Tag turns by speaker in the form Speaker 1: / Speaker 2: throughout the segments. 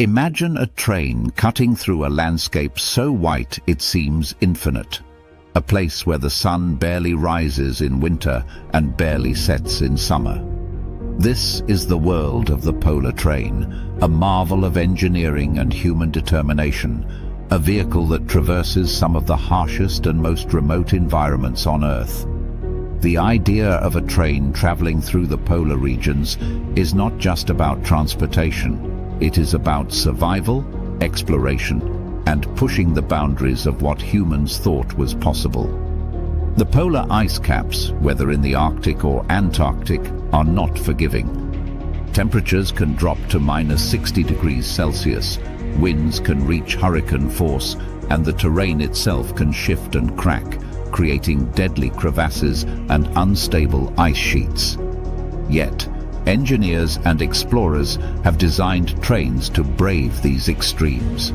Speaker 1: Imagine a train cutting through a landscape so white it seems infinite. A place where the sun barely rises in winter and barely sets in summer. This is the world of the polar train, a marvel of engineering and human determination, a vehicle that traverses some of the harshest and most remote environments on Earth. The idea of a train traveling through the polar regions is not just about transportation. It is about survival, exploration, and pushing the boundaries of what humans thought was possible. The polar ice caps, whether in the Arctic or Antarctic, are not forgiving. Temperatures can drop to -60 degrees Celsius, winds can reach hurricane force, and the terrain itself can shift and crack, creating deadly crevasses and unstable ice sheets. Yet, engineers and explorers have designed trains to brave these extremes.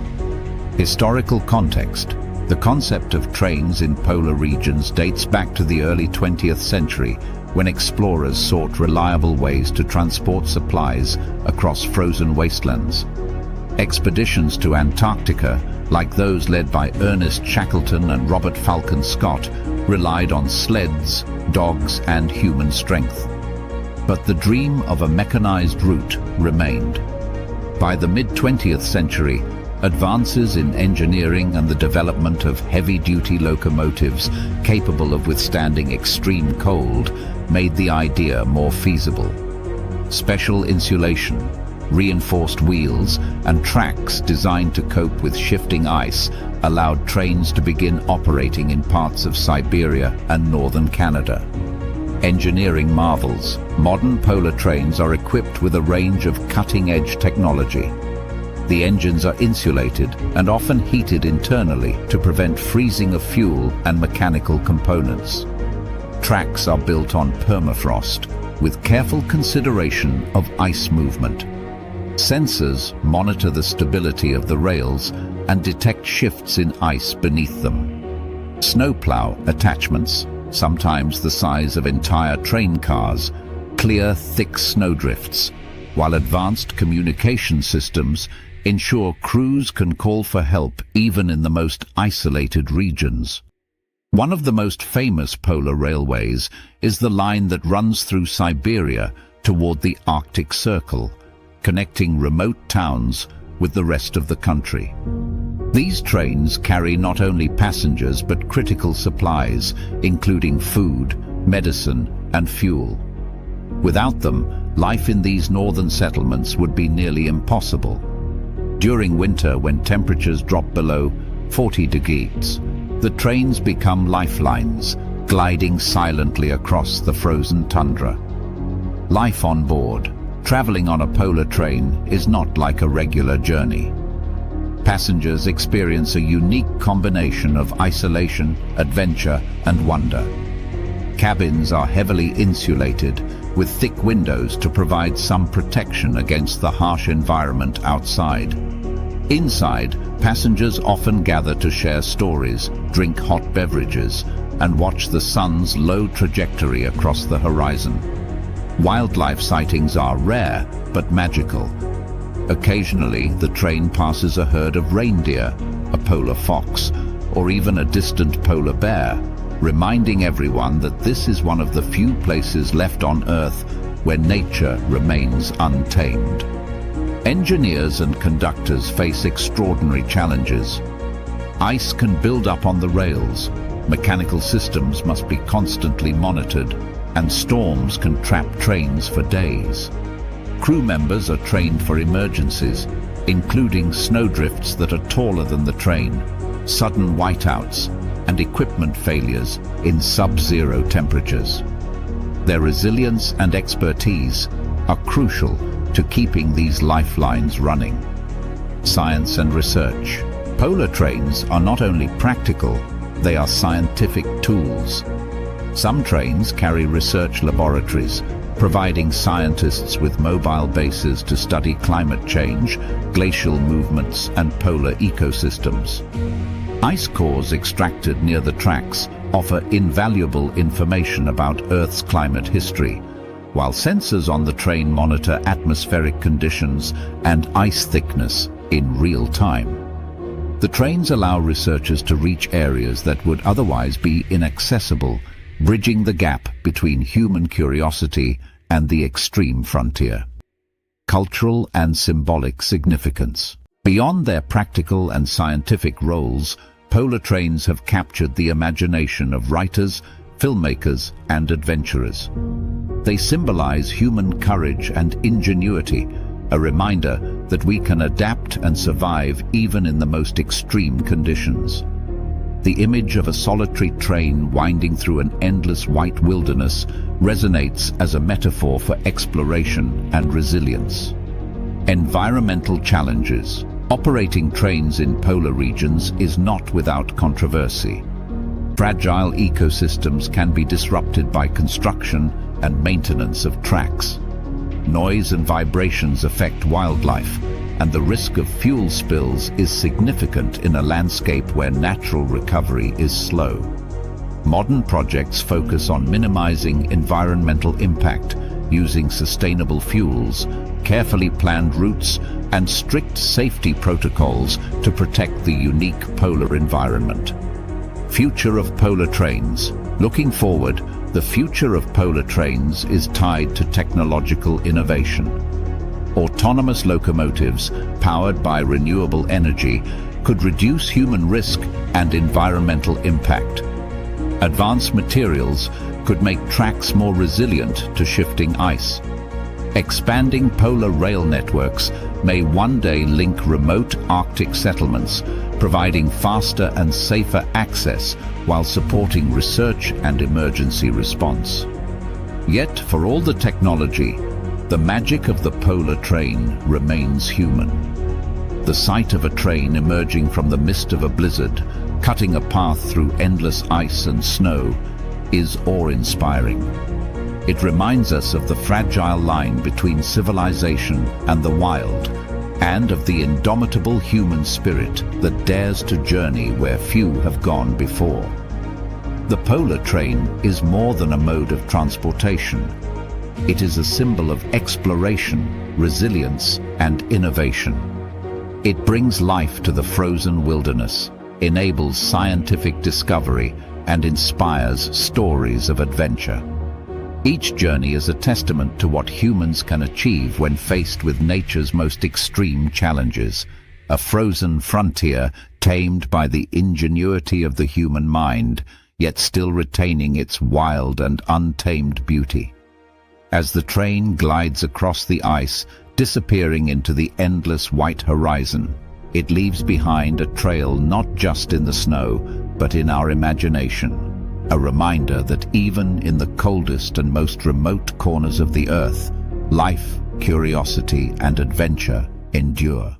Speaker 1: Historical context. The concept of trains in polar regions dates back to the early 20th century, when explorers sought reliable ways to transport supplies across frozen wastelands. Expeditions to Antarctica, like those led by Ernest Shackleton and Robert Falcon Scott, relied on sleds, dogs, and human strength. But the dream of a mechanized route remained. By the mid-20th century, advances in engineering and the development of heavy-duty locomotives capable of withstanding extreme cold made the idea more feasible. Special insulation, reinforced wheels, and tracks designed to cope with shifting ice allowed trains to begin operating in parts of Siberia and northern Canada. Engineering marvels. Modern polar trains are equipped with a range of cutting-edge technology. The engines are insulated and often heated internally to prevent freezing of fuel and mechanical components. Tracks are built on permafrost, with careful consideration of ice movement. Sensors monitor the stability of the rails and detect shifts in ice beneath them. Snowplow attachments, sometimes the size of entire train cars, clear thick snowdrifts, while advanced communication systems ensure crews can call for help even in the most isolated regions. One of the most famous polar railways is the line that runs through Siberia toward the Arctic Circle, connecting remote towns with the rest of the country. These trains carry not only passengers but critical supplies, including food, medicine, and fuel. Without them, life in these northern settlements would be nearly impossible. During winter, when temperatures drop below 40 degrees, the trains become lifelines, gliding silently across the frozen tundra. Life on board. Traveling on a polar train is not like a regular journey. Passengers experience a unique combination of isolation, adventure, and wonder. Cabins are heavily insulated, with thick windows to provide some protection against the harsh environment outside. Inside, passengers often gather to share stories, drink hot beverages, and watch the sun's low trajectory across the horizon. Wildlife sightings are rare, but magical. Occasionally, the train passes a herd of reindeer, a polar fox, or even a distant polar bear, reminding everyone that this is one of the few places left on Earth where nature remains untamed. Engineers and conductors face extraordinary challenges. Ice can build up on the rails, mechanical systems must be constantly monitored, and storms can trap trains for days. Crew members are trained for emergencies, including snowdrifts that are taller than the train, sudden whiteouts, and equipment failures in sub-zero temperatures. Their resilience and expertise are crucial to keeping these lifelines running. Science and research. Polar trains are not only practical, they are scientific tools. Some trains carry research laboratories, providing scientists with mobile bases to study climate change, glacial movements, and polar ecosystems. Ice cores extracted near the tracks offer invaluable information about Earth's climate history, while sensors on the train monitor atmospheric conditions and ice thickness, in real time. The trains allow researchers to reach areas that would otherwise be inaccessible, bridging the gap between human curiosity and the extreme frontier. Cultural and symbolic significance. Beyond their practical and scientific roles, polar trains have captured the imagination of writers, filmmakers, and adventurers. They symbolize human courage and ingenuity, a reminder that we can adapt and survive even in the most extreme conditions. The image of a solitary train winding through an endless white wilderness resonates as a metaphor for exploration and resilience. Environmental challenges. Operating trains in polar regions is not without controversy. Fragile ecosystems can be disrupted by construction and maintenance of tracks. Noise and vibrations affect wildlife, and the risk of fuel spills is significant in a landscape where natural recovery is slow. Modern projects focus on minimizing environmental impact using sustainable fuels, carefully planned routes, and strict safety protocols to protect the unique polar environment. Future of polar trains. Looking forward, the future of polar trains is tied to technological innovation. Autonomous locomotives, powered by renewable energy, could reduce human risk and environmental impact. Advanced materials could make tracks more resilient to shifting ice. Expanding polar rail networks may one day link remote Arctic settlements, providing faster and safer access while supporting research and emergency response. Yet, for all the technology, the magic of the polar train remains human. The sight of a train emerging from the mist of a blizzard, cutting a path through endless ice and snow, is awe-inspiring. It reminds us of the fragile line between civilization and the wild, and of the indomitable human spirit that dares to journey where few have gone before. The polar train is more than a mode of transportation. It is a symbol of exploration, resilience, and innovation. It brings life to the frozen wilderness, enables scientific discovery, and inspires stories of adventure. Each journey is a testament to what humans can achieve when faced with nature's most extreme challenges, a frozen frontier tamed by the ingenuity of the human mind, yet still retaining its wild and untamed beauty. As the train glides across the ice, disappearing into the endless white horizon, it leaves behind a trail not just in the snow, but in our imagination. A reminder that even in the coldest and most remote corners of the earth, life, curiosity, and adventure endure.